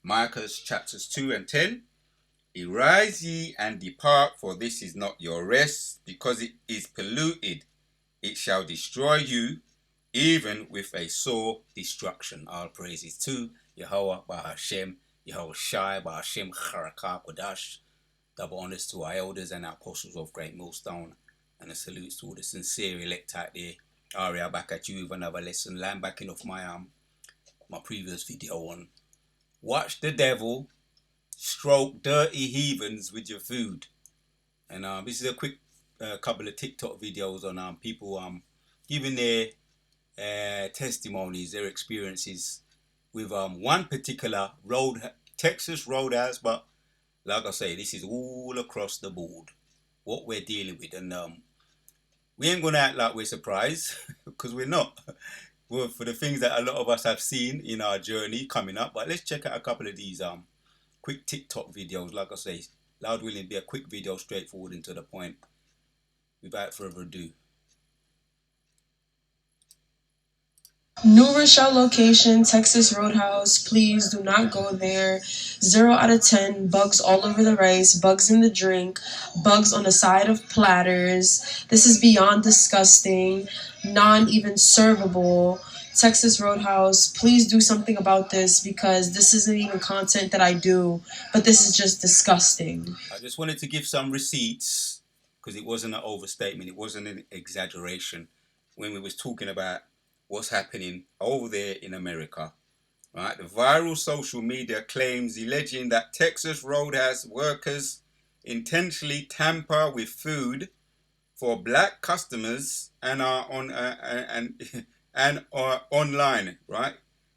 Micah chapters 2 and 10. Arise ye and depart, for this is not your rest, because it is polluted. It shall destroy you, even with a sore destruction. All praises to Yahweh Bahashem, Yahweh Shai Bahashem Charaka Kodash. Double honors to our elders and our apostles of Great Millstone, and a salute to all the sincere elect out there. Aria, back at you with another lesson, land backing off my previous video on watch the devil stroke dirty heathens with your food. And this is a quick couple of TikTok videos on people giving their testimonies, their experiences with one particular Texas Roadhouse, but like I say, this is all across the board what we're dealing with, and we ain't gonna act like we're surprised because we're not. Well, for the things that a lot of us have seen in our journey coming up. But let's check out a couple of these quick TikTok videos. Like I say, Lord willing, be a quick video, straightforward and to the point. Without further ado. New Rochelle location, Texas Roadhouse. Please do not go there. 0 out of 10. Bugs all over the rice, bugs in the drink, bugs on the side of platters. This is beyond disgusting, non even servable. Texas Roadhouse, please do something about this because this isn't even content that I do, but this is just disgusting. I just wanted to give some receipts because it wasn't an overstatement, it wasn't an exaggeration when we was talking about what's happening over there in America. Right? The viral social media claims alleging that Texas Roadhouse workers intentionally tamper with food for black customers and are on and are online. Right?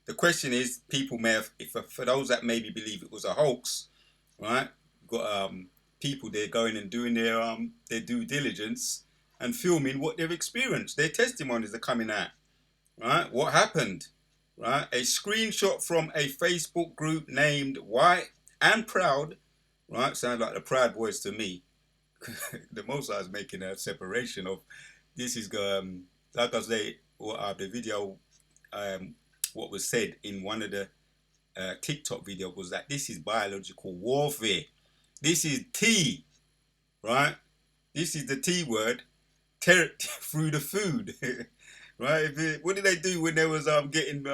The question is, people may have, if for those that maybe believe it was a hoax, right? Got people there going and doing their due diligence and filming what they've experienced. Their testimonies are coming out. Right? What happened? Right? A screenshot from a Facebook group named White and Proud. Right? Sounds like the Proud Boys to me. The Most High is making a separation of this is like I say, the video what was said in one of the TikTok video was that this is biological warfare. This is T, right? This is the T word, through the food. Right? What did they do when they was getting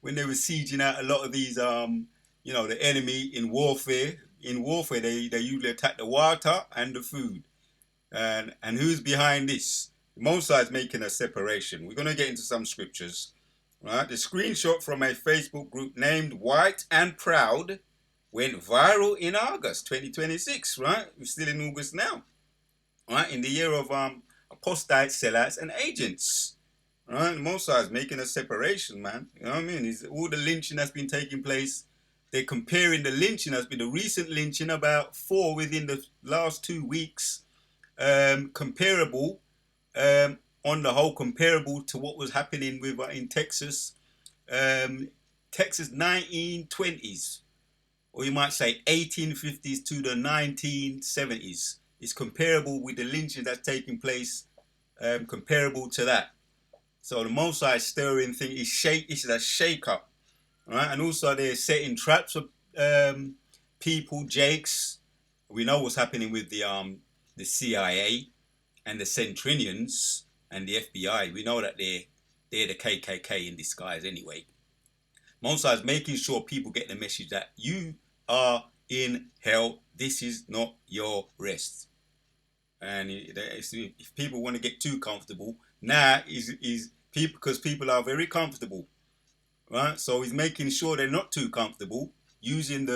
when they were sieging out a lot of these the enemy in warfare? In warfare, they usually attack the water and the food. And who's behind this? Mosai is making a separation. We're gonna get into some scriptures. Right? The screenshot from a Facebook group named White and Proud went viral in August 2026. Right? We're still in August now. Right? In the year of apostate sellouts and agents. Right? Mosai is making a separation, man. You know what I mean? It's all the lynching that's been taking place. They're comparing the lynching that's been the recent lynching, about 4 within the last 2 weeks, comparable, on the whole, comparable to what was happening with in Texas, Texas 1920s, or you might say 1850s to the 1970s. It's comparable with the lynching that's taking place, comparable to that. So the Mosai stirring thing is a shake up, right? And also they're setting traps for people, Jakes. We know what's happening with the CIA and the Centrinians and the FBI. We know that they're the KKK in disguise anyway. Mosai is making sure people get the message that you are in hell. This is not your rest. And if people want to get too comfortable, now is people, because people are very comfortable, right? So he's making sure they're not too comfortable, using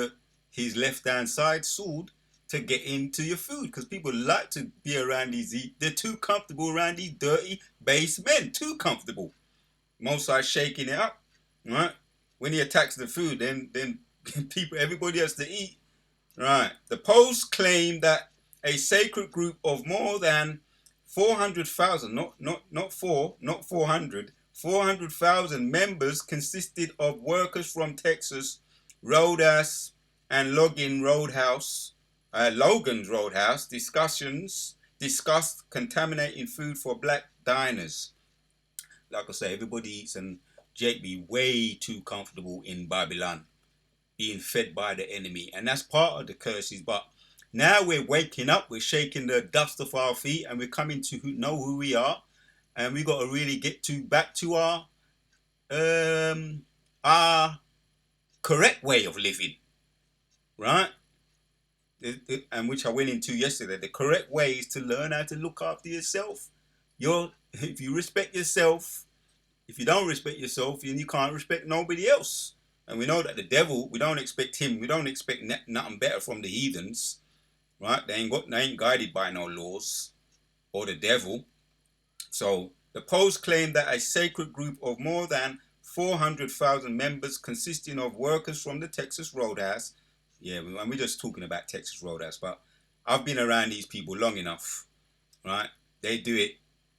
his left hand side sword to get into your food, because people like to be around they're too comfortable around these dirty base men, too comfortable. Mosai shaking it up, right? When he attacks the food, then everybody has to eat, right? The Post claimed that a sacred group of more than 400,000, not 400, 400,000 members consisted of workers from Texas Roadhouse and Logan's Roadhouse, discussed contaminating food for black diners. Like I say, everybody eats, and Jake be way too comfortable in Babylon. being fed by the enemy, and that's part of the curses. But now we're waking up, we're shaking the dust off our feet, and we're coming to know who we are, and we got to really get to back to our correct way of living, right? And which I went into yesterday. The correct way is to learn how to look after yourself. If you respect yourself, if you don't respect yourself, then you can't respect nobody else. And we know that the devil, we don't expect him, we don't expect nothing better from the heathens, right? They ain't guided by no laws or the devil. So the Post claimed that a sacred group of more than 400,000 members consisting of workers from the Texas Roadhouse. Yeah, and we're just talking about Texas Roadhouse, but I've been around these people long enough, right? They do it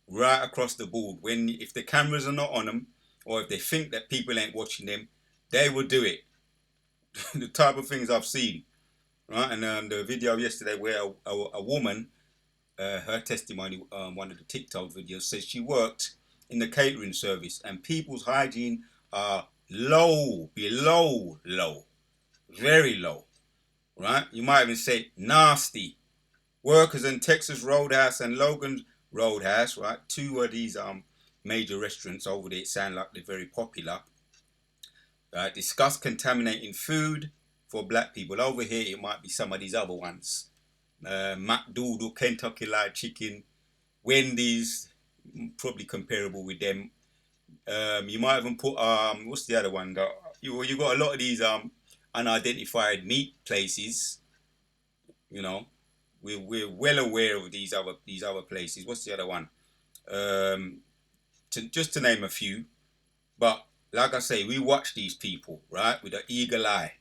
right across the board. If the cameras are not on them, or if they think that people ain't watching them, they will do it. The type of things I've seen, right? And the video yesterday where a woman, her testimony, one of the TikTok videos, says she worked in the catering service and people's hygiene are below low, very low, right? You might even say nasty. Workers in Texas Roadhouse and Logan's Roadhouse, right? Two of these major restaurants over there, sound like they're very popular. Discuss contaminating food for black people. Over here, it might be some of these other ones. McDoodle, Kentucky Fried Chicken, Wendy's, probably comparable with them. You might even put what's the other one? You got a lot of these unidentified meat places. You know, we're well aware of these other places. What's the other one? Just to name a few. But like I say, we watch these people, right, with an eagle eye,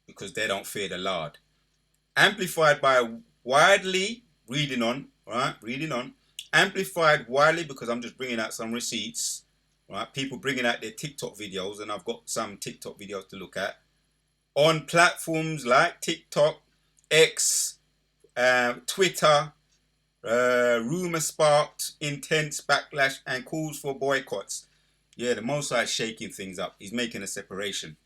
because they don't fear the Lord. Amplified by widely, reading on, amplified widely, because I'm just bringing out some receipts, right? People bringing out their TikTok videos, and I've got some TikTok videos to look at, on platforms like TikTok, X, Twitter. Rumor sparked intense backlash and calls for boycotts. Yeah, the Mosai is shaking things up. He's making a separation.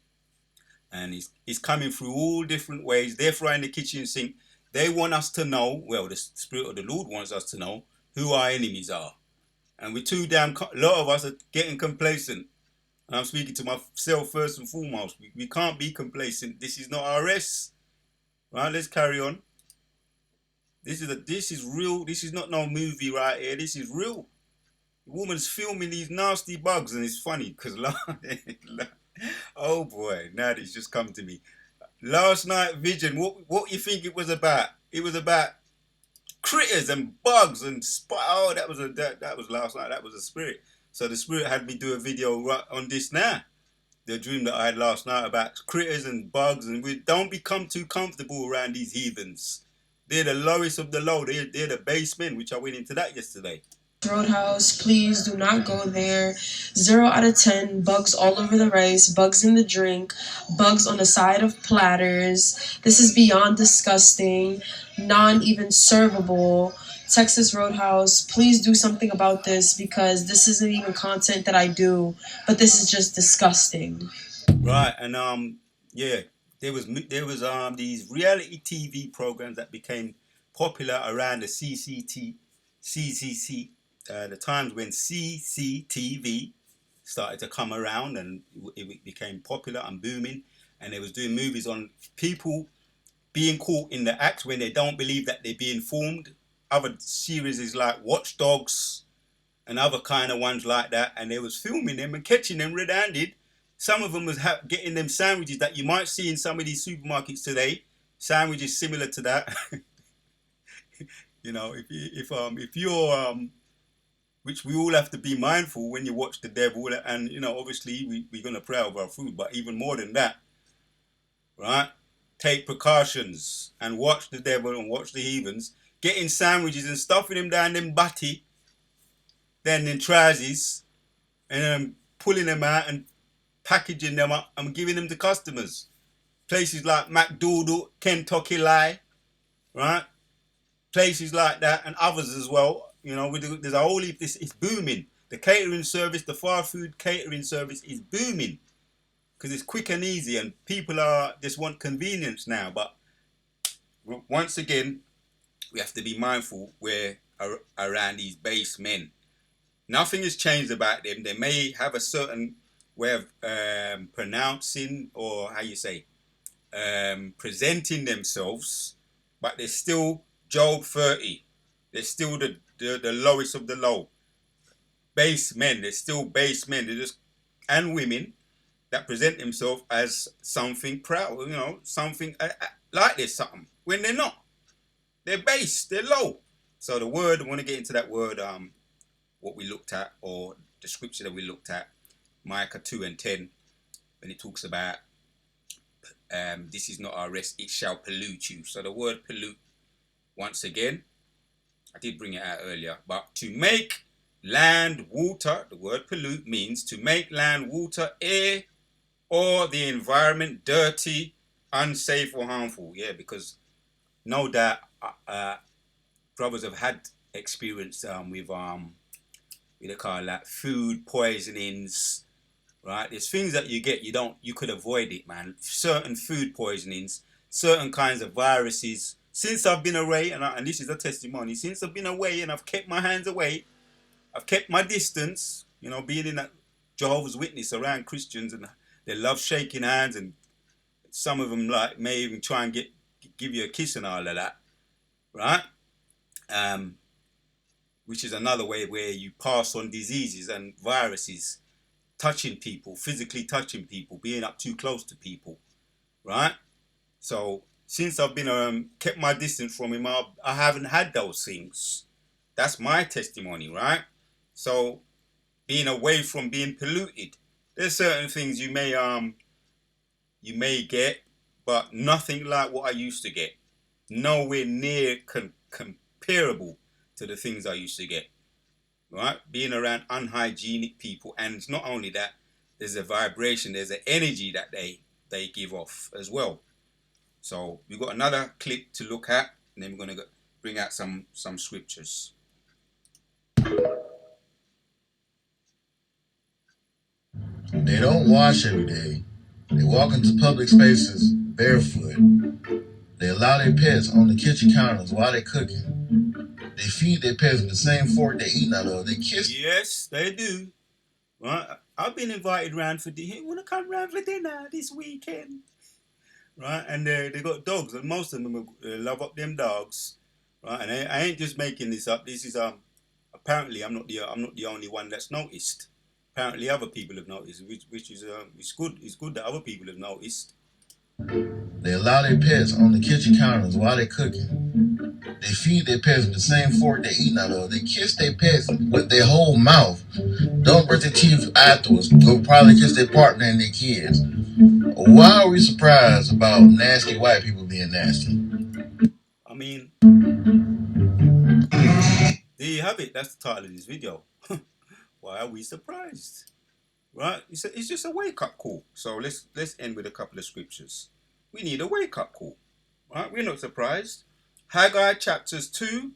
And he's coming through all different ways. They're frying the kitchen sink. They want us to know, well, the Spirit of the Lord wants us to know who our enemies are. And we're too damn, a lot of us are getting complacent. And I'm speaking to myself first and foremost. We can't be complacent. This is not our rest. Right, let's carry on. This is real. This is not no movie right here. This is real. The woman's filming these nasty bugs, and it's funny because oh boy, now it's just come to me. Last night vision. What you think it was about? It was about critters and bugs and oh, that was last night. That was a spirit. So the spirit had me do a video right on this now. The dream that I had last night about critters and bugs, and we don't become too comfortable around these heathens. They're the lowest of the low. They're the basement, which I went into that yesterday. Roadhouse, please do not go there. 0 out of 10, bugs all over the rice, bugs in the drink, bugs on the side of platters. This is beyond disgusting, non even servable. Texas Roadhouse, please do something about this, because this isn't even content that I do, but this is just disgusting. Right, and yeah, there was these reality TV programs that became popular around the CCC, the times when CCTV started to come around, and it became popular and booming, and they was doing movies on people being caught in the act when they don't believe that they're being formed. Other series is like Watch Dogs and other kind of ones like that, and they was filming them and catching them red-handed. Some of them was getting them sandwiches that you might see in some of these supermarkets today. Sandwiches similar to that. You know, if you're which we all have to be mindful when you watch the devil, and you know, obviously we're gonna pray over our food, but even more than that, right? Take precautions and watch the devil and watch the heathens getting sandwiches and stuffing them down them butty, then in trousers, and pulling them out and packaging them up and giving them to customers. Places like McDoodle, Kentucky Lie, right? Places like that and others as well. You know, there's a whole heap. It's booming. The catering service, the fast food catering service is booming. because it's quick and easy, and people are just want convenience now. But once again, we have to be mindful we're around these base men. Nothing has changed about them. They may have a certain way of pronouncing, or how you say, presenting themselves, but they're still Job 30. They're still the lowest of the low. Base men. They're still base men. They're just, and women that present themselves as something proud, something like there's something, when they're not. They're base. They're low. So the word, I want to get into that word, what we looked at, or the scripture that we looked at, Micah 2:10, when it talks about this is not our rest, it shall pollute you. So the word pollute, once again, I did bring it out earlier, but to make land, water, the word pollute means to make land, water, air, or the environment dirty, unsafe, or harmful. Yeah, because no doubt brothers have had experience with they call that food poisonings, right? There's things that you get you could avoid it, man. Certain food poisonings, certain kinds of viruses. Since I've been away, and this is a testimony, since I've been away and I've kept my hands away, I've kept my distance, being in that Jehovah's Witness around Christians, and they love shaking hands, and some of them may even try and give you a kiss and all of that, right? Which is another way where you pass on diseases and viruses, touching people, physically touching people, being up too close to people, right? So since I've been kept my distance from him, I haven't had those things. That's my testimony, right? So being away from being polluted, there's certain things you may get, but nothing like what I used to get. Nowhere near comparable to the things I used to get, right? Being around unhygienic people, and it's not only that, there's a vibration, there's an energy that they give off as well. So we've got another clip to look at, and then we're going to bring out some scriptures. They don't wash every day. They walk into public spaces barefoot. They allow their pets on the kitchen counters while they're cooking. They feed their pets with the same fork they're eating out of. They kiss. Yes, they do. Right? I've been invited round for dinner. Hey, want to come round for dinner this weekend? Right? And they got dogs, and most of them love up them dogs. Right? And I ain't just making this up. This is apparently I'm not the only one that's noticed. Apparently other people have noticed, which is it's good. It's good that other people have noticed. They allow their pets on the kitchen counters while they're cooking. They feed their pets with the same fork they're eating out of. They kiss their pets with their whole mouth. Don't brush their teeth afterwards. Go probably kiss their partner and their kids. Why are we surprised about nasty white people being nasty? I mean, there you have it. That's the title of this video. Why are we surprised? Right? It's just a wake-up call. So let's end with a couple of scriptures. We need a wake-up call. Right? We're not surprised. Haggai chapters 2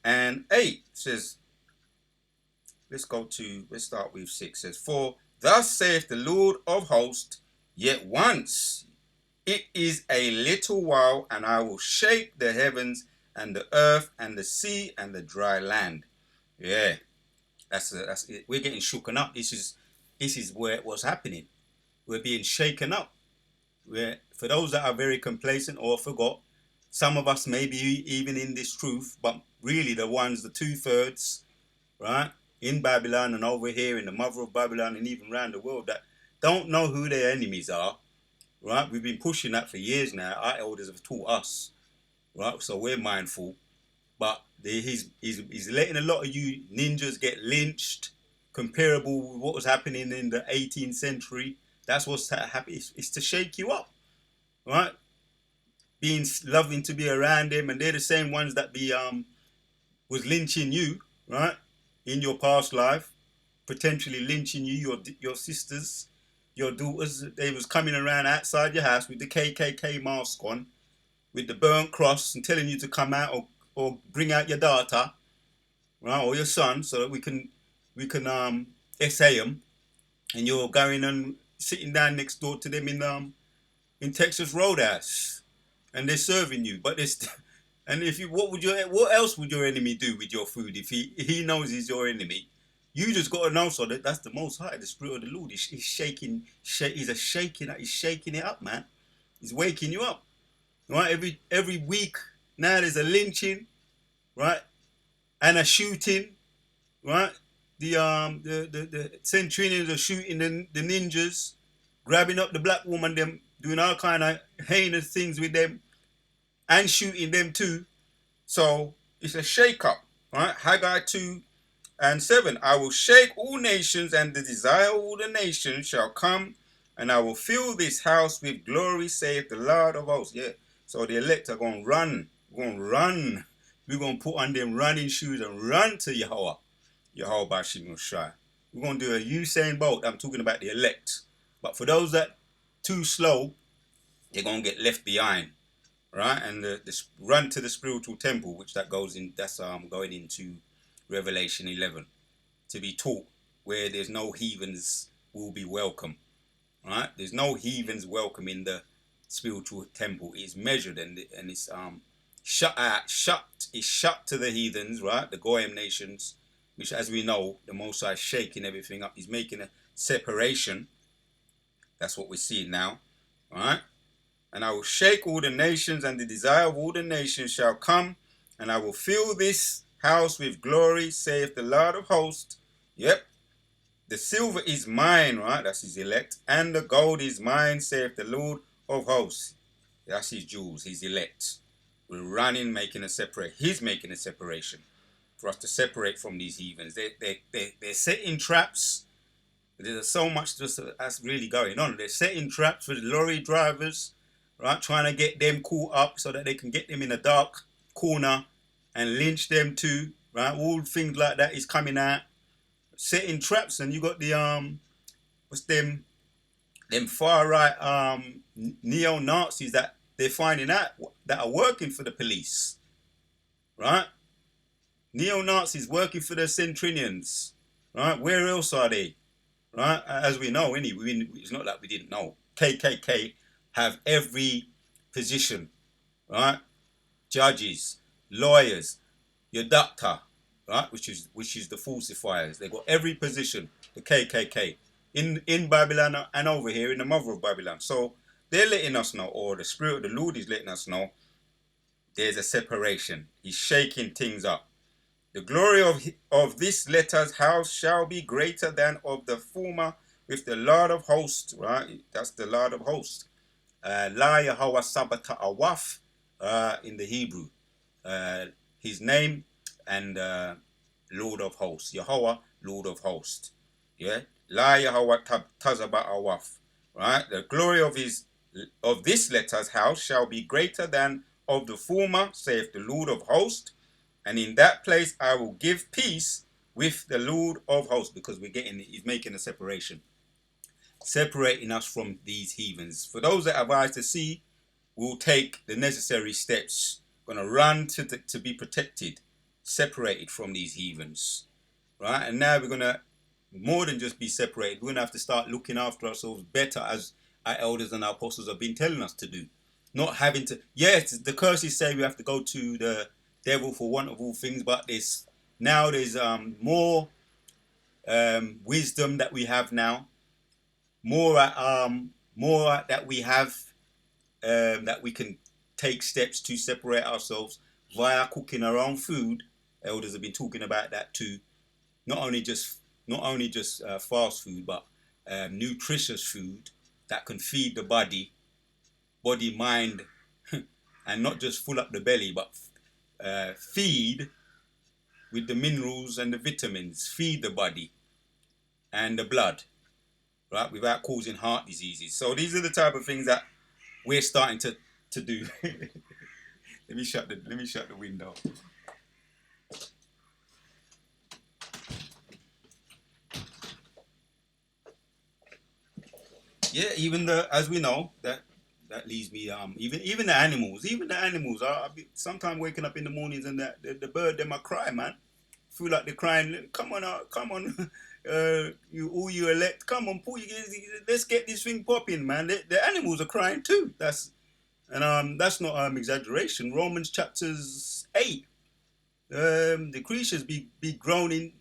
and 8 says, let's start with 6. Says, for thus saith the Lord of hosts, yet once it is a little while, and I will shake the heavens and the earth and the sea and the dry land. Yeah, that's it. We're getting shooken up. This is what's happening. We're being shaken up. For those that are very complacent or forgot, some of us may be even in this truth, but really the 2/3, right, in Babylon and over here in the mother of Babylon and even around the world, that don't know who their enemies are, right? We've been pushing that for years now. Our elders have taught us, right? So we're mindful, but he's letting a lot of you ninjas get lynched, comparable with what was happening in the 18th century. That's what's happening. It's to shake you up, right? Being loving to be around them, and they're the same ones that was lynching you, right, in your past life, potentially lynching you, your sisters, your daughters. They was coming around outside your house with the KKK mask on, with the burnt cross, and telling you to come out or bring out your daughter, right, or your son, so that we can essay them. And you're going and sitting down next door to them in Texas Roadhouse, and they're serving you. But it's and if you what else would your enemy do with your food if he knows he's your enemy? You just got to know so that's the Most High, the Spirit of the Lord. He's shaking, he's shaking it up, man. He's waking you up, right? Every week now there's a lynching, right, and a shooting, right? The Centurions are shooting the ninjas, grabbing up the black woman, them doing all kind of heinous things with them, and shooting them too. So it's a shake up, right? Haggai 2:7. I will shake all nations, and the desire of all the nations shall come, and I will fill this house with glory, saith the Lord of hosts. Yeah. So the elect are going to run. We're going to run. We're going to put on them running shoes and run to Yahweh Bashim Yoshai. We're going to do a Usain Bolt. I'm talking about the elect. But for those that too slow, they're going to get left behind. Right? And the run to the spiritual temple, which that's going into Revelation 11, to be taught where there's no heathens will be welcome. Right? There's no heathens welcome in the spiritual temple. It's measured and it's shut to the heathens, right? The Goyim nations, which, as we know, the Most High is shaking everything up. He's making a separation. That's what we're seeing now, right? And I will shake all the nations, and the desire of all the nations shall come, and I will fill this house with glory, saith the Lord of hosts. Yep. The silver is mine, right? That's his elect. And the gold is mine, saith the Lord of hosts. That's his jewels, his elect. We're running, making a separate. He's making a separation for us to separate from these heathens. They're setting traps. There's so much that's really going on. They're setting traps for the lorry drivers, right? Trying to get them caught up so that they can get them in a dark corner and lynch them too, right? All things like that is coming out. Setting traps, and you got the what's them far right neo-Nazis that they're finding out that are working for the police, right? Neo-Nazis working for the Centurions, right? Where else are they, right? As we know, anyway, it's not like we didn't know. KKK have every position, right? Judges, lawyers, your doctor, right? Which is the falsifiers. They got every position. The KKK in Babylon and over here in the mother of Babylon. So they're letting us know, or the Spirit of the Lord is letting us know, there's a separation. He's shaking things up. The glory of this letter's house shall be greater than of the former, with the Lord of hosts, right? That's the Lord of hosts. La Yahweh Sabata Awaf in the Hebrew. His name and Lord of hosts. Yahweh, Lord of hosts. Yeah? La Yahweh Tazaba Awaf. Right? The glory of this letter's house shall be greater than of the former, saith the Lord of hosts. And in that place I will give peace with the Lord of hosts, because he's making a separation, separating us from these heathens. For those that have eyes to see, we'll take the necessary steps. Gonna run to be protected, separated from these heathens, right? And now we're gonna more than just be separated. We're gonna have to start looking after ourselves better, as our elders and our apostles have been telling us to do. Not having to. Yes, the curses say we have to go to the devil for want of all things, but there's more wisdom that we have now, more that we have that we can take steps to separate ourselves via cooking our own food. Elders have been talking about that too. Not only just fast food, but nutritious food that can feed the body, mind, and not just fill up the belly, but feed with the minerals and the vitamins, feed the body and the blood, right, without causing heart diseases. So these are the type of things that we're starting to do. Let me shut the window. Yeah, as we know, that leaves me even the animals are sometimes waking up in the mornings and the bird them are crying, man. Feel like they're crying, come on all you elect, come on, let's get this thing popping, man. The animals are crying too. That's not exaggeration. Romans chapters 8. The creatures be groaning,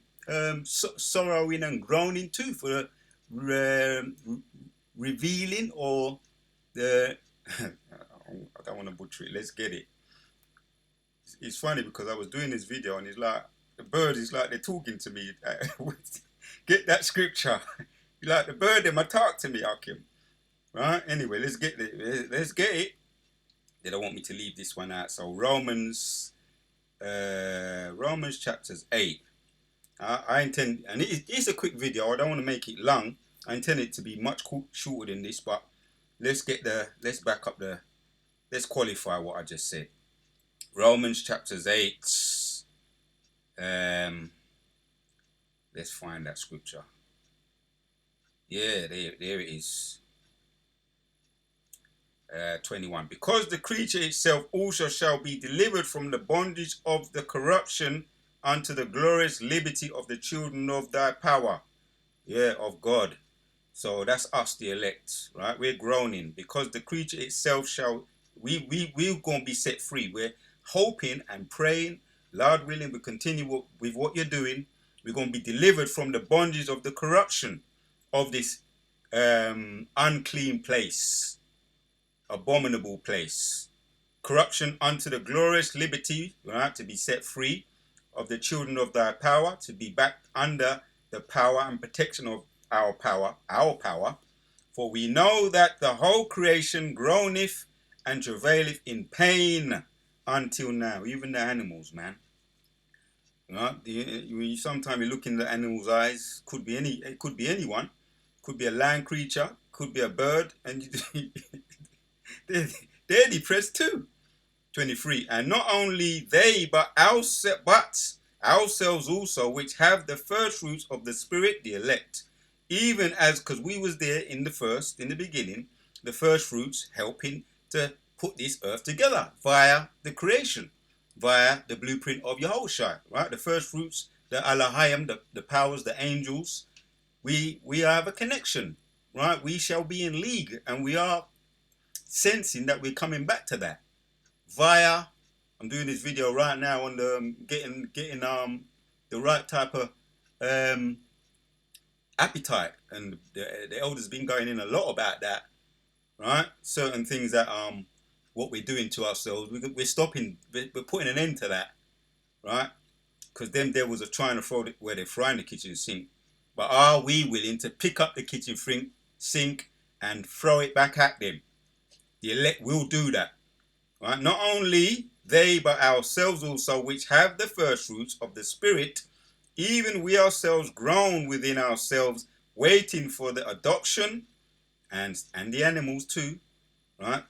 sorrowing and groaning too for the revealing or the I don't want to butcher it. Let's get it. It's funny because I was doing this video and it's like the bird is like they're talking to me. Get that scripture. Like the bird, them talk to me, Akim. Right? Anyway, let's get it. Let's get it. They don't want me to leave this one out. So Romans chapters 8. I intend, and it's a quick video. I don't want to make it long. I intend it to be much shorter than this, but let's qualify what I just said. Romans chapters 8. Let's find that scripture. Yeah, there it is. 21. Because the creature itself also shall be delivered from the bondage of the corruption unto the glorious liberty of the children of thy power. Yeah, of God. So that's us, the elect, right? We're groaning because the creature itself we're going to be set free. We're hoping and praying, Lord willing, we continue with what you're doing. We're going to be delivered from the bondage of the corruption of this unclean place, abominable place. Corruption unto the glorious liberty, right? To be set free of the children of thy power, to be back under the power and protection of our power. For we know that the whole creation groaneth and travaileth in pain until now. Even the animals, man. Right? Sometimes you look in the animal's eyes. It could be anyone. Could be a land creature. Could be a bird, and they're depressed too. 23. And not only they, but ourselves also, which have the first fruits of the Spirit, the elect. Even as, because we was there in the beginning, the first fruits helping to put this earth together via the creation, via the blueprint of Yahushua, right? The first fruits, the Elohim, the powers, the angels, we have a connection, right? We shall be in league, and we are sensing that we're coming back to that via. I'm doing this video right now on the getting the right type of appetite, and the elders been going in a lot about that, right? Certain things that what we're doing to ourselves, we're stopping, we're putting an end to that, right? Because them devils are trying to throw where they're frying the kitchen sink. But are we willing to pick up the kitchen sink and throw it back at them? The elect will do that, right? Not only they, but ourselves also, which have the first fruits of the Spirit, even we ourselves groan within ourselves, waiting for the adoption, and the animals too, right?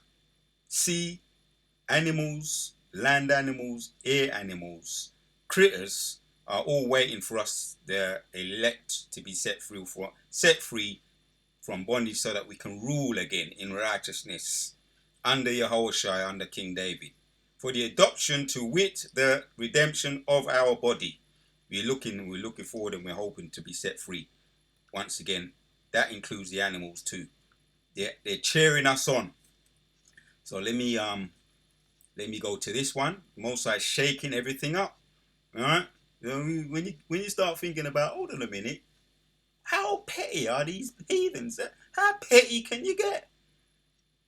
Sea animals, land animals, air animals, critters are all waiting for us, the elect, to be set free from bondage, so that we can rule again in righteousness under Yahushua, under King David, for the adoption, to wit, the redemption of our body. We're looking forward, and we're hoping to be set free. Once again, that includes the animals too. They're cheering us on. So let me go to this one. Most High shaking everything up. All right. When you start thinking about, hold on a minute, how petty are these heathens? How petty can you get?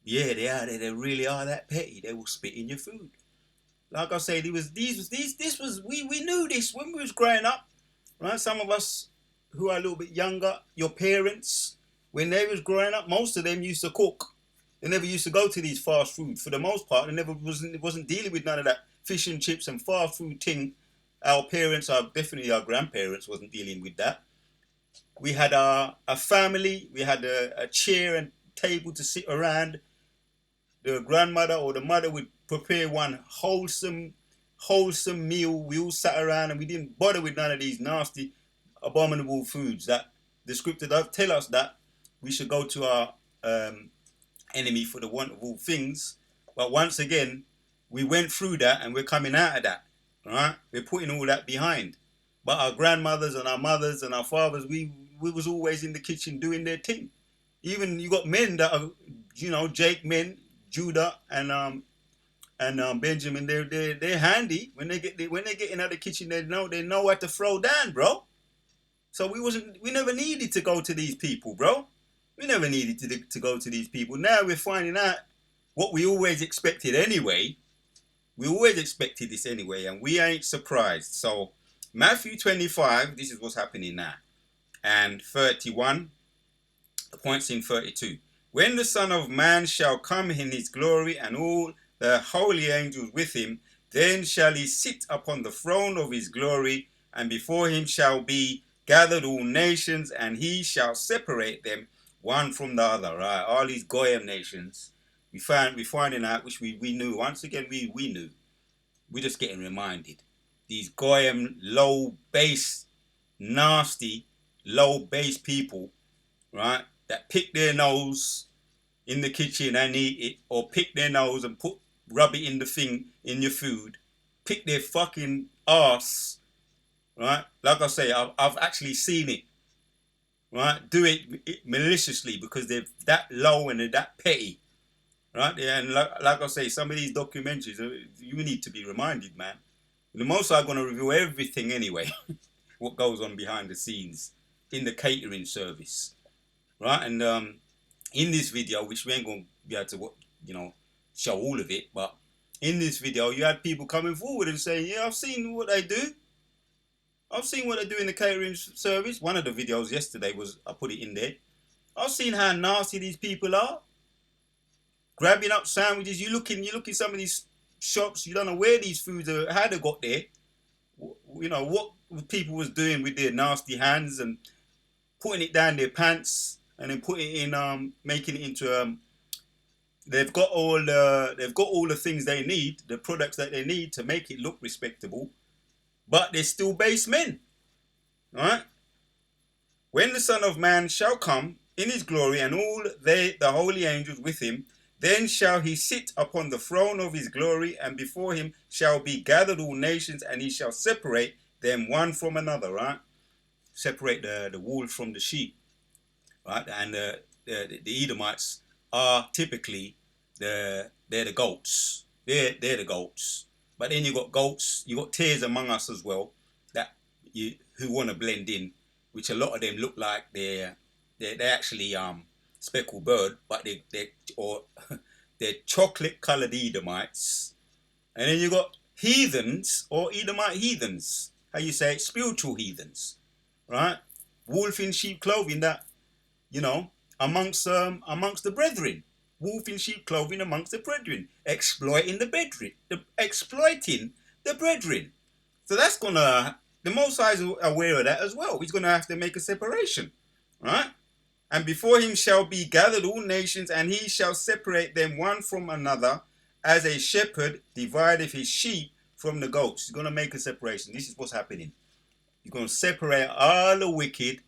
Yeah, they are. They really are that petty. They will spit in your food. Like I say, we knew this when we was growing up, right? Some of us who are a little bit younger, your parents, when they was growing up, most of them used to cook. They never used to go to these fast food. For the most part, they never wasn't dealing with none of that fish and chips and fast food thing. Our parents, definitely our grandparents, wasn't dealing with that. We had a family. We had a chair and table to sit around. The grandmother or the mother would prepare one wholesome meal. We all sat around and we didn't bother with none of these nasty, abominable foods. That the scripture does tell us that we should go to our enemy for the want of all things. But once again, we went through that and we're coming out of that. Right? We're putting all that behind. But our grandmothers and our mothers and our fathers, we was always in the kitchen doing their thing. Even you got men that are, Jake men, Judah and Benjamin. They're handy when they get in out the kitchen. They know what to throw down, bro. So we never needed to go to these people, bro. We never needed to go to these people. Now we're finding out what we always expected anyway. We always expected this anyway, and we ain't surprised. So Matthew 25, this is what's happening now. And 31, the point's in 32. When the Son of Man shall come in his glory and all the holy angels with him, then shall he sit upon the throne of his glory, and before him shall be gathered all nations, and he shall separate them one from the other. Right? All these Goyim nations, we're finding out, which we knew. Once again, we knew. We're just getting reminded. These Goyim, low base, nasty, low base people, right? That pick their nose in the kitchen and eat it, or pick their nose and rub it in the thing in your food. Pick their fucking ass, right? Like I say, I've actually seen it, right? Do it maliciously because they're that low and they're that petty, right? Yeah, and like I say, some of these documentaries, you need to be reminded, man. The Most High going to reveal everything anyway, what goes on behind the scenes in the catering service, right? And in this video, which we ain't going to be able to, show all of it, but in this video, you had people coming forward and saying, yeah, I've seen what they do. I've seen what they do in the catering service. One of the videos yesterday I put it in there. I've seen how nasty these people are. Grabbing up sandwiches. You look in some of these shops, you don't know where these foods are, how they got there. What people was doing with their nasty hands and putting it down their pants and then putting it in, making it into, they've got all the things they need, the products that they need to make it look respectable, but they're still base men, right? When the Son of Man shall come in his glory and all the holy angels with him, then shall he sit upon the throne of his glory, and before him shall be gathered all nations, and he shall separate them one from another, right? Separate the wool from the sheep, right? And the Edomites are typically they're the goats. They're the goats. But then you got goats, you got tares among us as well, who want to blend in, which a lot of them look like they're actually speckled bird, but they're chocolate coloured Edomites. And then you got heathens, or Edomite heathens, how you say it, spiritual heathens, right? Wolf in sheep clothing, that, amongst the brethren. Wolf in sheep clothing amongst the brethren, exploiting the brethren. So that's the Most High is aware of that as well. He's gonna have to make a separation, right? And before him shall be gathered all nations, and he shall separate them one from another, as a shepherd divideth his sheep from the goats. He's gonna make a separation. This is what's happening. He's gonna separate all the wicked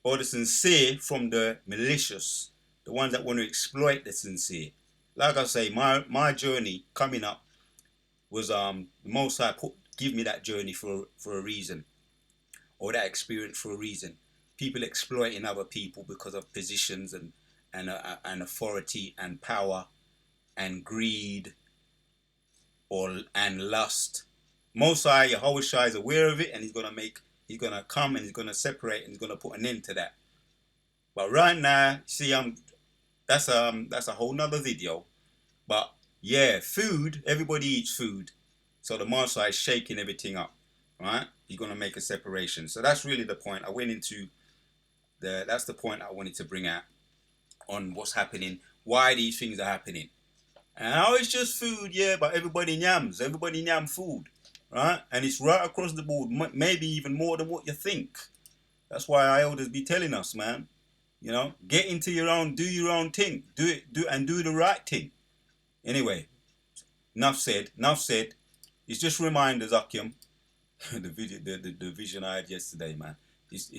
or the sincere from the malicious, the ones that want to exploit the sincere. Like I say, my journey coming up was the Most High give me that journey for a reason, or that experience for a reason. People exploiting other people because of positions and authority and power and greed and lust. Most High Yahushua is aware of it, and he's gonna come and he's gonna separate and he's gonna put an end to that. But right now, see, that's a whole nother video. But yeah, food, everybody eats food. So the Most High is shaking everything up, right? He's gonna make a separation. So that's really the point. That's the point I wanted to bring out on what's happening, why these things are happening. And it's just food, yeah, but everybody yam food, right? And it's right across the board, maybe even more than what you think. That's why our elders be telling us, man, get into your own, do your own thing, do the right thing. Anyway, enough said. It's just reminders, Akim. the vision I had yesterday, man. This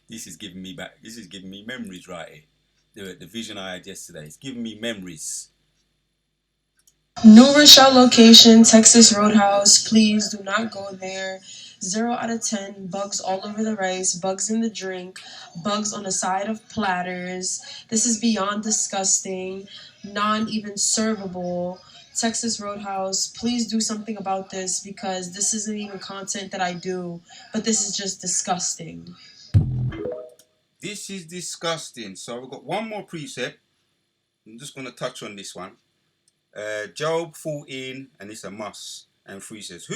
is giving me back. This is giving me memories right here. The vision I had yesterday. It's giving me memories. New Rochelle location, Texas Roadhouse. Please do not go there. 0 out of 10, bugs all over the rice, bugs in the drink, bugs on the side of platters. This is beyond disgusting, non even servable. Texas Roadhouse, please do something about this because this isn't even content that I do, but this is just disgusting. This is disgusting. So we've got one more precept. I'm just going to touch on this one. Job 14, and it's a must. And 3 says,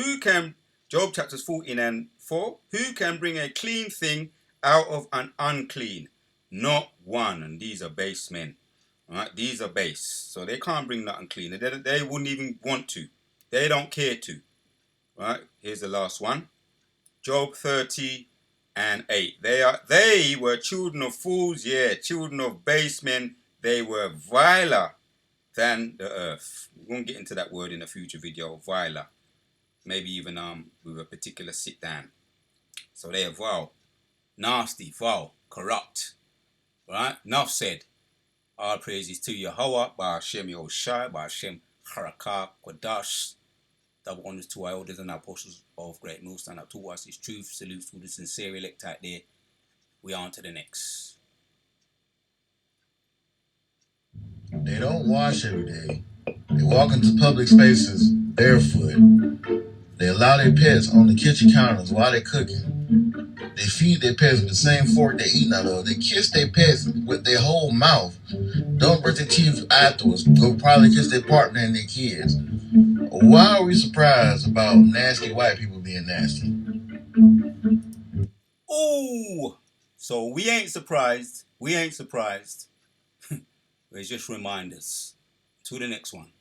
Job chapters 14 and 4, who can bring a clean thing out of an unclean? Not one. And these are base men. Right? These are base. So they can't bring nothing clean. They wouldn't even want to. They don't care to. Right? Here's the last one. Job 30 and 8. They were children of fools, children of base men. They were viler than the earth. We're going to get into that word in a future video, viler. Maybe even with a particular sit down. So they are vile, nasty, vile, corrupt. Right? Enough said. All praises to Yahweh, Ba'ashem Yahushai, Ba'ashem Harakah, Kodash. Double honors to our elders and our apostles of Great Mill. Stand up to us is truth. Salutes to the sincere elect out there. We are on to the next. They don't wash every day. They walk into public spaces barefoot. They allow their pets on the kitchen counters while they're cooking. They feed their pets with the same fork they're eating out of. They kiss their pets with their whole mouth. Don't brush their teeth afterwards. Go probably kiss their partner and their kids. Why are we surprised about nasty white people being nasty? Ooh! So we ain't surprised. We ain't surprised. It's just reminders. To the next one.